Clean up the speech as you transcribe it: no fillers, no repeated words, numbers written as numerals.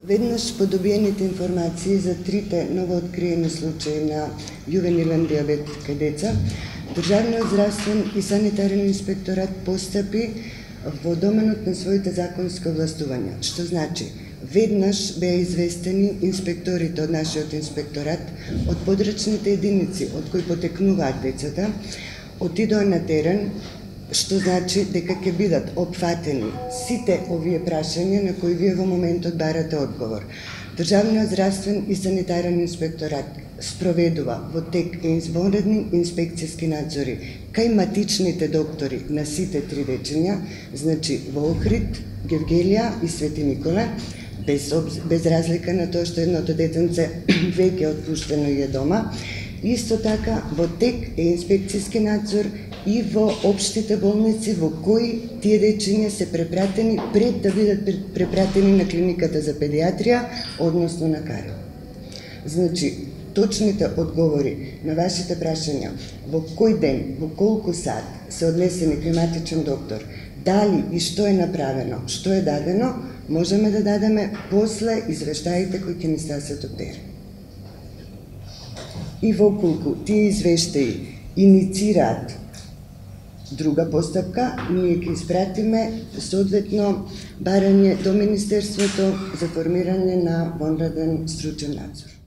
Веднаш по добиените информации за трите новооткриени случаи на јувенилен диабет кај деца, Државниот здравствен и санитарен инспекторат постапи во доменот на своите законски овластувања, што значи веднаш беа известени инспекторите од нашиот инспекторат, од подрачните единици од кои потекнуваат децата, отидоа на терен, што значи дека ќе бидат опфатени сите овие прашања на кои вие во моментот барате одговор. Државниот здравствен и санитарен инспекторат спроведува во тек извонредни инспекцијски надзори кај матичните доктори на сите три дечиња, значи во Охрид, Гевгелија и Свети Николе, без разлика на тоа што едното детенце веќе отпуштено и е дома. Исто така во тек е инспекцијски надзор и во општите болници во кои тие дечиња се препратени пред да бидат препратени на клиниката за педиатрија, односно на Карио. Значи, точните одговори на вашите прашања, во кој ден, во колку сат се однесени кај матичен доктор, дали и што е направено, што е дадено, можеме да дадеме после извештаите кои ќе ни стасат од терен. И воколку тие извештаи иницираат друга постапка, ние ќе испратиме соодветно барање до Министерството за формирање на вонреден стручен надзор.